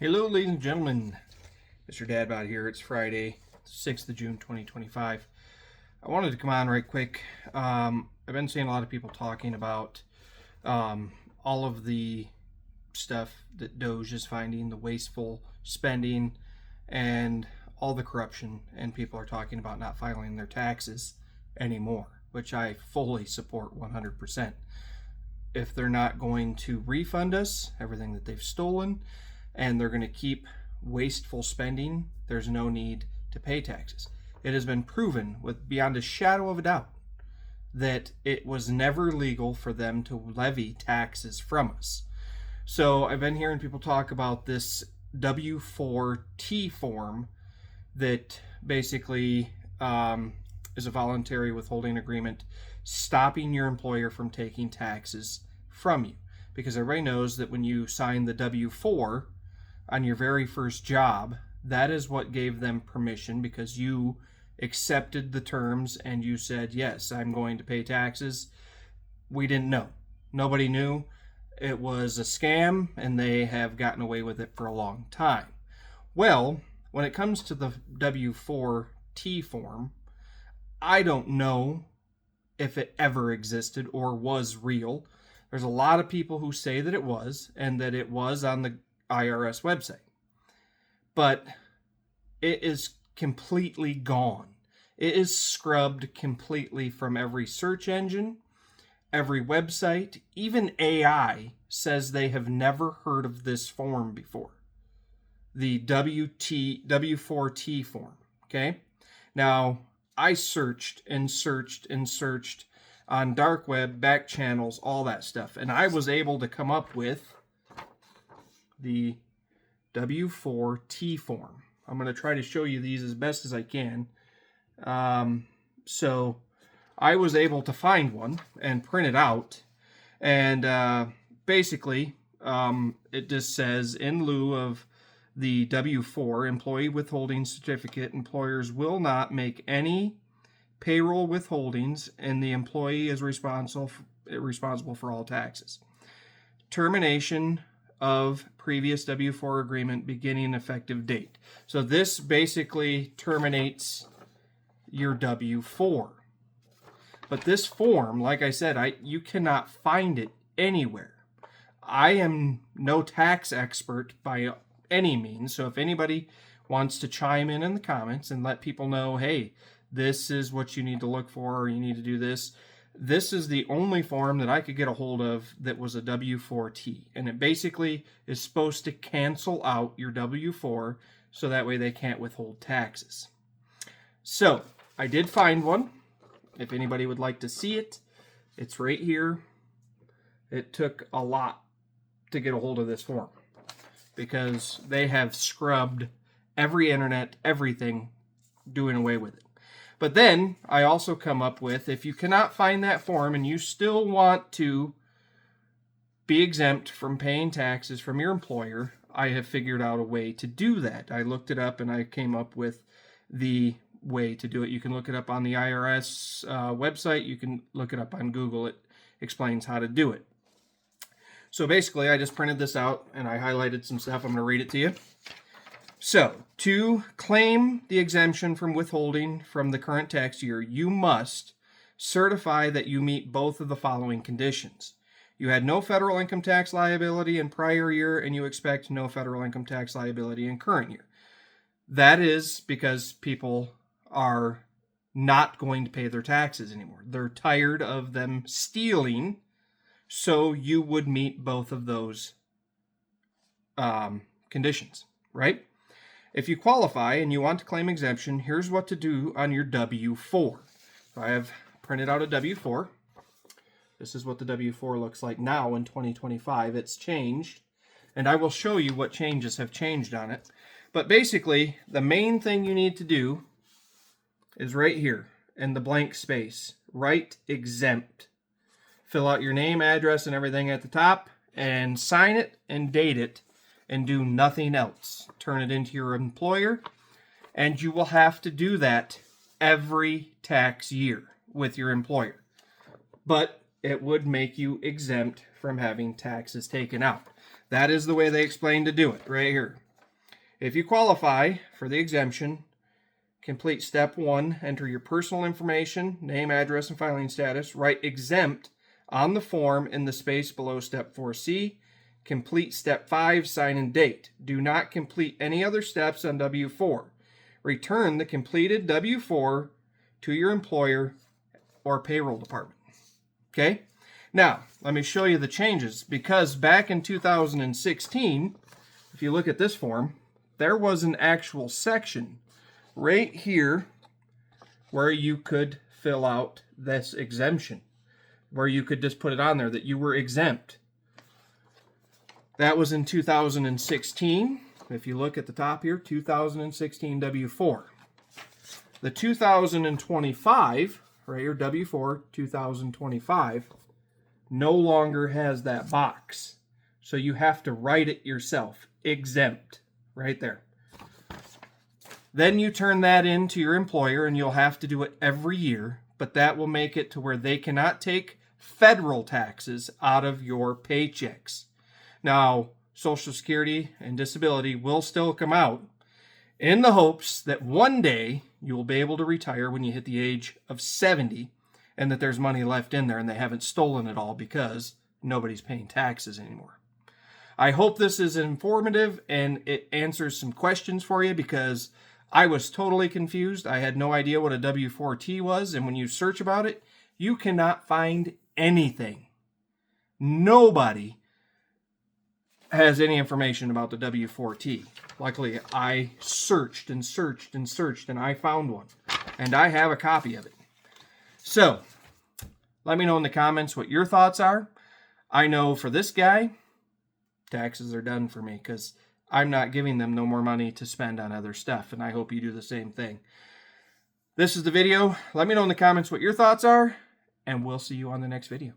Hello, ladies and gentlemen. Mr. Dadbot here. It's Friday, 6th of June, 2025. I wanted to come on right quick. I've been seeing a lot of people talking about all of the stuff that Doge is finding, the wasteful spending, and all the corruption, and people are talking about not filing their taxes anymore, which I fully support 100%. If they're not going to refund us everything that they've stolen, and they're going to keep wasteful spending, there's no need to pay taxes. It has been proven with beyond a shadow of a doubt that it was never legal for them to levy taxes from us. So I've been hearing people talk about this W-4T form that basically is a voluntary withholding agreement stopping your employer from taking taxes from you. Because everybody knows that when you sign the W-4 on your very first job, that is what gave them permission, because you accepted the terms and you said, yes, I'm going to pay taxes. We didn't know. Nobody knew. It was a scam, and they have gotten away with it for a long time. Well, when it comes to the W-4T form, I don't know if it ever existed or was real. There's a lot of people who say that it was, and that it was on the IRS website. But it is completely gone. It is scrubbed completely from every search engine, every website. Even AI says they have never heard of this form before. The W-4T form. Okay? Now, I searched and searched and searched on dark web, back channels, all that stuff. And I was able to come up with the W-4T form. I'm going to try to show you these as best as I can. So I was able to find one and print it out. And basically, it just says, in lieu of the W-4 employee withholding certificate, employers will not make any payroll withholdings, and the employee is responsible for all taxes. Termination of previous W-4 agreement beginning effective date. So this basically terminates your W-4. But this form, like I said, you cannot find it anywhere. I am no tax expert by any means, so if anybody wants to chime in the comments and let people know, hey, this is what you need to look for, or you need to do this. This is the only form that I could get a hold of that was a W-4T. And it basically is supposed to cancel out your W-4 so that way they can't withhold taxes. So, I did find one. If anybody would like to see it, it's right here. It took a lot to get a hold of this form, because they have scrubbed every internet, everything, doing away with it. But then I also come up with, if you cannot find that form and you still want to be exempt from paying taxes from your employer, I have figured out a way to do that. I looked it up and I came up with the way to do it. You can look it up on the IRS website. You can look it up on Google. It explains how to do it. So basically, I just printed this out and I highlighted some stuff. I'm going to read it to you. So, to claim the exemption from withholding from the current tax year, you must certify that you meet both of the following conditions. You had no federal income tax liability in prior year, and you expect no federal income tax liability in current year. That is because people are not going to pay their taxes anymore. They're tired of them stealing, so you would meet both of those conditions, right? If you qualify and you want to claim exemption, here's what to do on your W-4. So I have printed out a W-4. This is what the W-4 looks like now in 2025. It's changed, and I will show you what changes have changed on it. But basically, the main thing you need to do is right here in the blank space. Write exempt. Fill out your name, address, and everything at the top, and sign it and date it, and do nothing else. Turn it into your employer, and you will have to do that every tax year with your employer. But it would make you exempt from having taxes taken out. That is the way they explain to do it, right here. If you qualify for the exemption, complete step 1, enter your personal information, name, address, and filing status, write exempt on the form in the space below step 4C, complete step 5, sign and date. Do not complete any other steps on W-4. Return the completed W-4 to your employer or payroll department. Okay? Now, let me show you the changes, because back in 2016, if you look at this form, there was an actual section right here where you could fill out this exemption, where you could just put it on there that you were exempt. That was in 2016. If you look at the top here, 2016 W-4. The 2025, right here, W-4 2025, no longer has that box. So you have to write it yourself, exempt, right there. Then you turn that in to your employer, and you'll have to do it every year, but that will make it to where they cannot take federal taxes out of your paychecks. Now, Social Security and disability will still come out in the hopes that one day you will be able to retire when you hit the age of 70, and that there's money left in there and they haven't stolen it all because nobody's paying taxes anymore. I hope this is informative and it answers some questions for you, because I was totally confused. I had no idea what a W-4T was, and when you search about it, you cannot find anything. Nobody has any information about the W-4T. Luckily, I searched and searched and searched, and I found one. And I have a copy of it. So, let me know in the comments what your thoughts are. I know for this guy, taxes are done for me, because I'm not giving them no more money to spend on other stuff, and I hope you do the same thing. This is the video. Let me know in the comments what your thoughts are, and we'll see you on the next video.